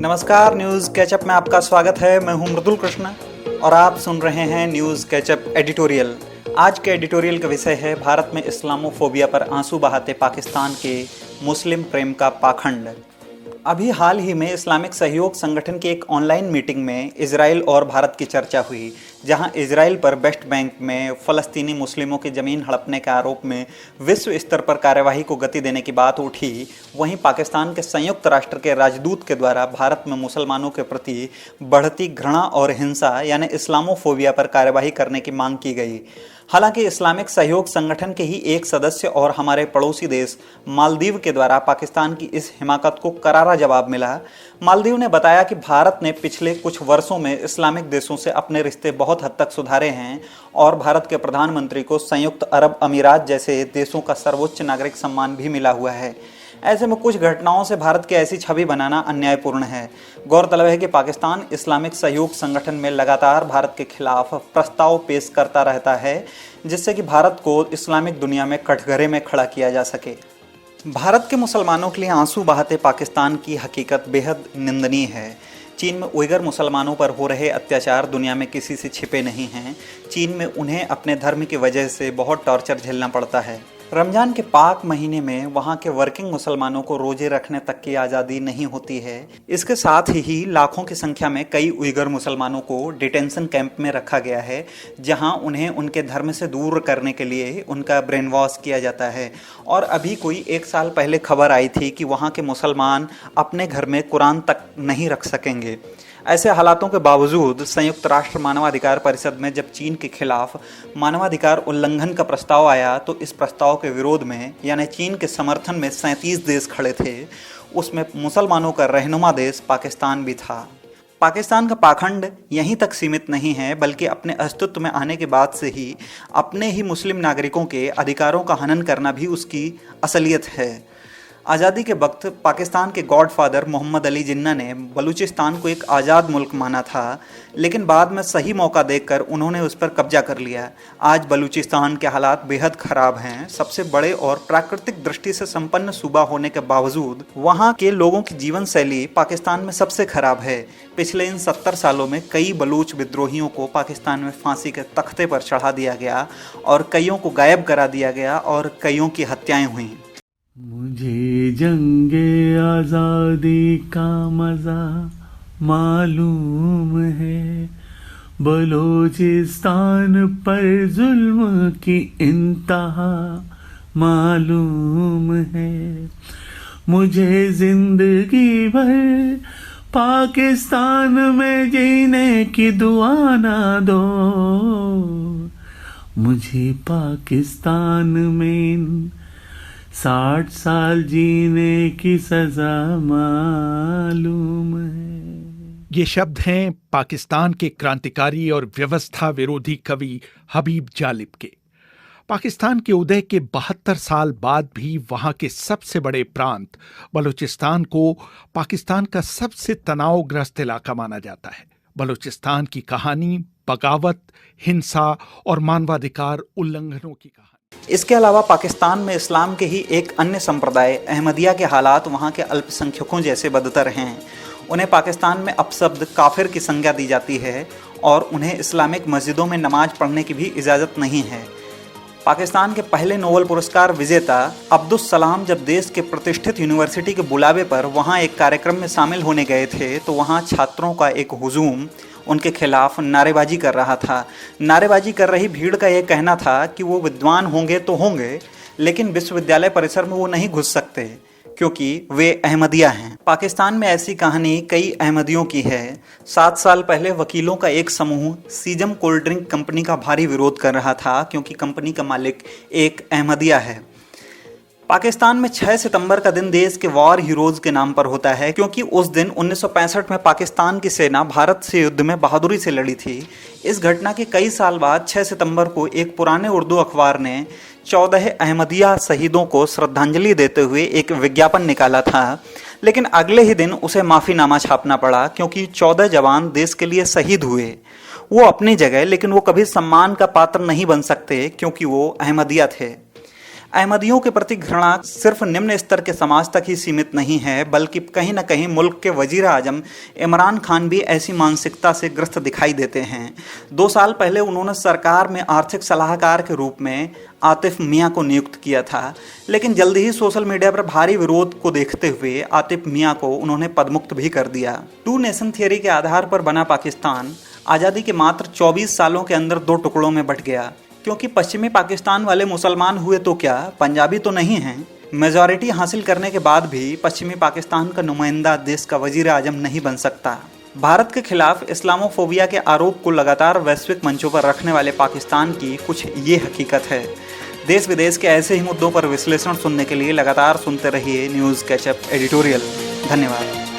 नमस्कार, news catch up में आपका स्वागत है। मैं हूं मृदुल कृष्ण और आप सुन रहे हैं न्यूज़ कैचअप एडिटोरियल। आज के एडिटोरियल का विषय है भारत में इस्लामोफोबिया पर आंसू बहाते पाकिस्तान के मुस्लिम प्रेम का पाखंड। अभी हाल ही में इस्लामिक सहयोग संगठन की एक ऑनलाइन मीटिंग में इजराइल और भारत की चर्चा हुई, जहां इजराइल पर वेस्ट बैंक में फ़लस्तीनी मुस्लिमों की ज़मीन हड़पने के आरोप में विश्व स्तर पर कार्यवाही को गति देने की बात उठी। वहीं पाकिस्तान के संयुक्त राष्ट्र के राजदूत के द्वारा भारत में मुसलमानों के प्रति बढ़ती घृणा और हिंसा यानी इस्लामोफोबिया पर कार्यवाही करने की मांग की गई। हालांकि इस्लामिक सहयोग संगठन के ही एक सदस्य और हमारे पड़ोसी देश मालदीव के द्वारा पाकिस्तान की इस हिमाकत को करारा जवाब मिला। मालदीव ने बताया कि भारत ने पिछले कुछ वर्षों में इस्लामिक देशों से अपने रिश्ते बहुत हद तक सुधारे हैं और भारत के प्रधानमंत्री को संयुक्त अरब अमीरात जैसे देशों का सर्वोच्च नागरिक सम्मान भी मिला हुआ है। ऐसे में कुछ घटनाओं से भारत की ऐसी छवि बनाना अन्यायपूर्ण है। गौरतलब है कि पाकिस्तान इस्लामिक सहयोग संगठन में लगातार भारत के खिलाफ प्रस्ताव पेश करता रहता है, जिससे कि भारत को इस्लामिक दुनिया में कठघरे में खड़ा किया जा सके। भारत के मुसलमानों के लिए आंसू बहाते पाकिस्तान की हकीकत बेहद निंदनीय है। चीन में उइगर मुसलमानों पर हो रहे अत्याचार दुनिया में किसी से छिपे नहीं हैं। चीन में उन्हें अपने धर्म की वजह से बहुत टॉर्चर झेलना पड़ता है। रमजान के पाक महीने में वहाँ के वर्किंग मुसलमानों को रोजे रखने तक की आज़ादी नहीं होती है। इसके साथ ही लाखों की संख्या में कई उइगर मुसलमानों को डिटेंशन कैंप में रखा गया है, जहाँ उन्हें उनके धर्म से दूर करने के लिए उनका ब्रेन वॉश किया जाता है। और अभी कोई 1 साल पहले खबर आई थी कि वहाँ के मुसलमान अपने घर में कुरान तक नहीं रख सकेंगे। ऐसे हालातों के बावजूद संयुक्त राष्ट्र मानवाधिकार परिषद में जब चीन के खिलाफ मानवाधिकार उल्लंघन का प्रस्ताव आया, तो इस प्रस्ताव के विरोध में यानी चीन के समर्थन में 37 देश खड़े थे। उसमें मुसलमानों का रहनुमा देश पाकिस्तान भी था। पाकिस्तान का पाखंड यहीं तक सीमित नहीं है, बल्कि अपने अस्तित्व में आने के बाद से ही अपने ही मुस्लिम नागरिकों के अधिकारों का हनन करना भी उसकी असलियत है। आज़ादी के वक्त पाकिस्तान के गॉडफादर मोहम्मद अली जिन्ना ने बलूचिस्तान को एक आज़ाद मुल्क माना था, लेकिन बाद में सही मौका देखकर उन्होंने उस पर कब्जा कर लिया। आज बलूचिस्तान के हालात बेहद ख़राब हैं। सबसे बड़े और प्राकृतिक दृष्टि से संपन्न सूबा होने के बावजूद वहाँ के लोगों की जीवन शैली पाकिस्तान में सबसे खराब है। पिछले इन 70 सालों में कई बलूच विद्रोहियों को पाकिस्तान में फांसी के तख्ते पर चढ़ा दिया गया और कईयों को गायब करा दिया गया और कईयों की हत्याएं हुई। मुझे जंगे आज़ादी का मज़ा मालूम है, बलोचिस्तान पर जुल्म की इंतहा मालूम है। मुझे जिंदगी भर पाकिस्तान में जीने की दुआ ना दो, मुझे पाकिस्तान में 60 साल जीने की सजा मालूम है। ये शब्द हैं पाकिस्तान के क्रांतिकारी और व्यवस्था विरोधी कवि हबीब जालिब के। पाकिस्तान के उदय के 72 साल बाद भी वहां के सबसे बड़े प्रांत बलूचिस्तान को पाकिस्तान का सबसे तनावग्रस्त इलाका माना जाता है। बलूचिस्तान की कहानी बगावत, हिंसा और मानवाधिकार उल्लंघनों की कहानी। इसके अलावा पाकिस्तान में इस्लाम के ही एक अन्य संप्रदाय अहमदिया के हालात वहाँ के अल्पसंख्यकों जैसे बदतर हैं। उन्हें पाकिस्तान में अपशब्द काफिर की संज्ञा दी जाती है और उन्हें इस्लामिक मस्जिदों में नमाज पढ़ने की भी इजाज़त नहीं है। पाकिस्तान के पहले नोबेल पुरस्कार विजेता अब्दुस सलाम जब देश के प्रतिष्ठित यूनिवर्सिटी के बुलावे पर वहाँ एक कार्यक्रम में शामिल होने गए थे, तो वहाँ छात्रों का एक हुजूम उनके खिलाफ नारेबाजी कर रहा था। नारेबाजी कर रही भीड़ का यह कहना था कि वो विद्वान होंगे तो होंगे, लेकिन विश्वविद्यालय परिसर में वो नहीं घुस सकते क्योंकि वे अहमदिया हैं। पाकिस्तान में ऐसी कहानी कई अहमदियों की है। 7 साल पहले वकीलों का एक समूह सीजम कोल्ड ड्रिंक कंपनी का भारी विरोध कर रहा था, क्योंकि कंपनी का मालिक एक अहमदिया है। पाकिस्तान में 6 सितंबर का दिन देश के वॉर हीरोज के नाम पर होता है, क्योंकि उस दिन 1965 में पाकिस्तान की सेना भारत से युद्ध में बहादुरी से लड़ी थी। इस घटना के कई साल बाद 6 सितंबर को एक पुराने उर्दू अखबार ने 14 अहमदिया शहीदों को श्रद्धांजलि देते हुए एक विज्ञापन निकाला था, लेकिन अगले ही दिन उसे माफ़ीनामा छापना पड़ा, क्योंकि 14 जवान देश के लिए शहीद हुए। वो अपनी जगह, लेकिन वो कभी सम्मान का पात्र नहीं बन सकते क्योंकि वो अहमदिया थे। अहमदियों के प्रति घृणा सिर्फ निम्न स्तर के समाज तक ही सीमित नहीं है, बल्कि कहीं न कहीं मुल्क के वजीर आजम इमरान खान भी ऐसी मानसिकता से ग्रस्त दिखाई देते हैं। 2 साल पहले उन्होंने सरकार में आर्थिक सलाहकार के रूप में आतिफ मियां को नियुक्त किया था, लेकिन जल्द ही सोशल मीडिया पर भारी विरोध को देखते हुए आतिफ मियां को उन्होंने पदमुक्त भी कर दिया। 2 नेशन थियरी के आधार पर बना पाकिस्तान आज़ादी के मात्र 24 सालों के अंदर 2 टुकड़ों में बंट गया, क्योंकि पश्चिमी पाकिस्तान वाले मुसलमान हुए तो क्या, पंजाबी तो नहीं हैं। मेजॉरिटी हासिल करने के बाद भी पश्चिमी पाकिस्तान का नुमाइंदा देश का वजीर आजम नहीं बन सकता। भारत के खिलाफ इस्लामोफोबिया के आरोप को लगातार वैश्विक मंचों पर रखने वाले पाकिस्तान की कुछ ये हकीकत है। देश विदेश के ऐसे ही मुद्दों पर विश्लेषण सुनने के लिए लगातार सुनते रहिए न्यूज़ कैचअप एडिटोरियल। धन्यवाद।